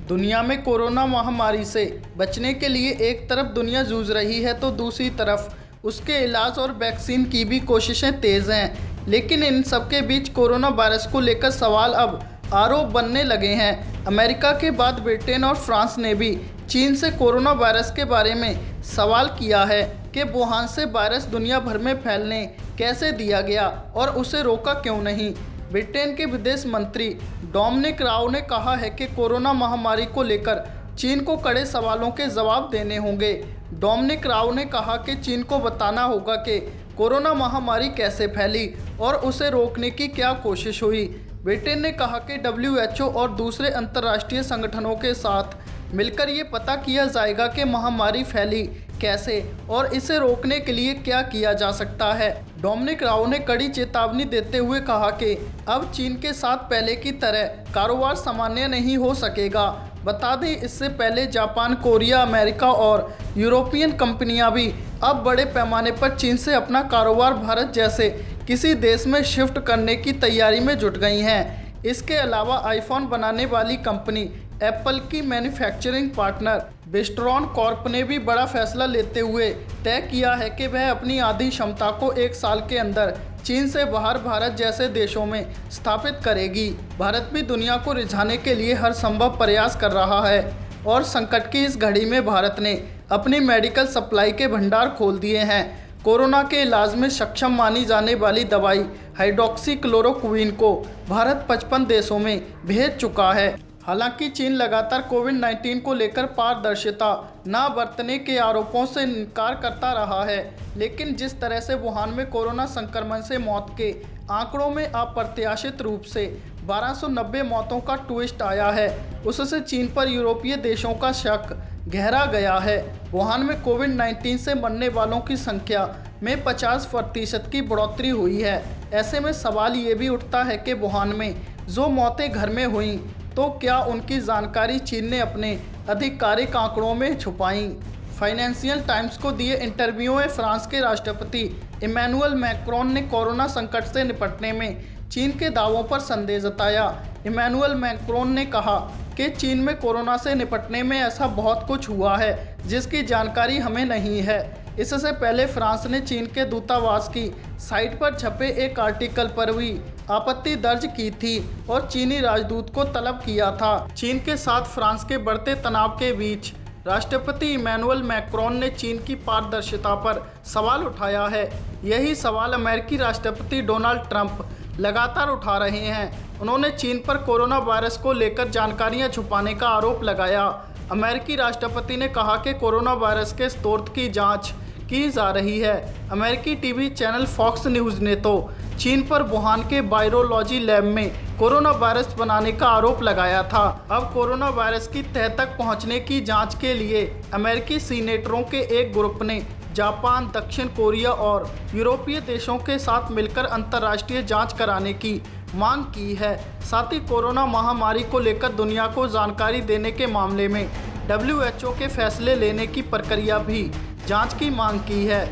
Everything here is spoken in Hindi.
दुनिया में कोरोना महामारी से बचने के लिए एक तरफ दुनिया जूझ रही है तो दूसरी तरफ उसके इलाज और वैक्सीन की भी कोशिशें तेज़ हैं। लेकिन इन सबके बीच कोरोना वायरस को लेकर सवाल अब आरोप बनने लगे हैं। अमेरिका के बाद ब्रिटेन और फ्रांस ने भी चीन से कोरोना वायरस के बारे में सवाल किया है कि वुहान से वायरस दुनिया भर में फैलने कैसे दिया गया और उसे रोका क्यों नहीं। ब्रिटेन के विदेश मंत्री डोमिनिक राब ने कहा है कि कोरोना महामारी को लेकर चीन को कड़े सवालों के जवाब देने होंगे। डोमिनिक राब ने कहा कि चीन को बताना होगा कि कोरोना महामारी कैसे फैली और उसे रोकने की क्या कोशिश हुई। ब्रिटेन ने कहा कि WHO और दूसरे अंतर्राष्ट्रीय संगठनों के साथ मिलकर ये पता किया जाएगा कि महामारी फैली कैसे और इसे रोकने के लिए क्या किया जा सकता है। डोमिनिक राब ने कड़ी चेतावनी देते हुए कहा कि अब चीन के साथ पहले की तरह कारोबार सामान्य नहीं हो सकेगा। बता दें, इससे पहले जापान, कोरिया, अमेरिका और यूरोपियन कंपनियां भी अब बड़े पैमाने पर चीन से अपना कारोबार भारत जैसे किसी देश में शिफ्ट करने की तैयारी में जुट गई हैं। इसके अलावा आईफोन बनाने वाली कंपनी एप्पल की मैन्युफैक्चरिंग पार्टनर विस्ट्रॉन कॉर्प ने भी बड़ा फैसला लेते हुए तय किया है कि वह अपनी आधी क्षमता को 1 साल के अंदर चीन से बाहर भारत जैसे देशों में स्थापित करेगी। भारत भी दुनिया को रिझाने के लिए हर संभव प्रयास कर रहा है और संकट की इस घड़ी में भारत ने अपनी मेडिकल सप्लाई के भंडार खोल दिए हैं। कोरोना के इलाज में सक्षम मानी जाने वाली दवाई हाइड्रोक्सीक्लोरोक्विन को भारत 55 देशों में भेज चुका है। हालांकि चीन लगातार कोविड-19 को लेकर पारदर्शिता न बरतने के आरोपों से इनकार करता रहा है, लेकिन जिस तरह से वुहान में कोरोना संक्रमण से मौत के आंकड़ों में अप्रत्याशित रूप से 1290 मौतों का ट्विस्ट आया है, उससे चीन पर यूरोपीय देशों का शक गहरा गया है। वुहान में कोविड-19 से मरने वालों की संख्या में 50% की बढ़ोतरी हुई है। ऐसे में सवाल ये भी उठता है कि वुहान में जो मौतें घर में हुई तो क्या उनकी जानकारी चीन ने अपने आधिकारिक आंकड़ों में छुपाई। फाइनेंशियल टाइम्स को दिए इंटरव्यू में फ्रांस के राष्ट्रपति इमैनुअल मैक्रोन ने कोरोना संकट से निपटने में चीन के दावों पर संदेह जताया। इमैनुअल मैक्रोन ने कहा कि चीन में कोरोना से निपटने में ऐसा बहुत कुछ हुआ है जिसकी जानकारी हमें नहीं है। इससे पहले फ्रांस ने चीन के दूतावास की साइट पर छपे एक आर्टिकल पर भी आपत्ति दर्ज की थी और चीनी राजदूत को तलब किया था। चीन के साथ फ्रांस के बढ़ते तनाव के बीच राष्ट्रपति इमैनुअल मैक्रोन ने चीन की पारदर्शिता पर सवाल उठाया है। यही सवाल अमेरिकी राष्ट्रपति डोनाल्ड ट्रंप लगातार उठा रहे हैं। उन्होंने चीन पर कोरोना वायरस को लेकर जानकारियां छुपाने का आरोप लगाया। अमेरिकी राष्ट्रपति ने कहा कि कोरोना वायरस के स्रोत की जांच की जा रही है। अमेरिकी टीवी चैनल फॉक्स न्यूज़ ने तो चीन पर वुहान के वायरोलॉजी लैब में कोरोना वायरस बनाने का आरोप लगाया था। अब कोरोना वायरस की तह तक पहुंचने की जांच के लिए अमेरिकी सीनेटरों के एक ग्रुप ने जापान, दक्षिण कोरिया और यूरोपीय देशों के साथ मिलकर अंतर्राष्ट्रीय जांच कराने की मांग की है। साथ ही कोरोना महामारी को लेकर दुनिया को जानकारी देने के मामले में WHO के फैसले लेने की प्रक्रिया भी जांच की मांग की है।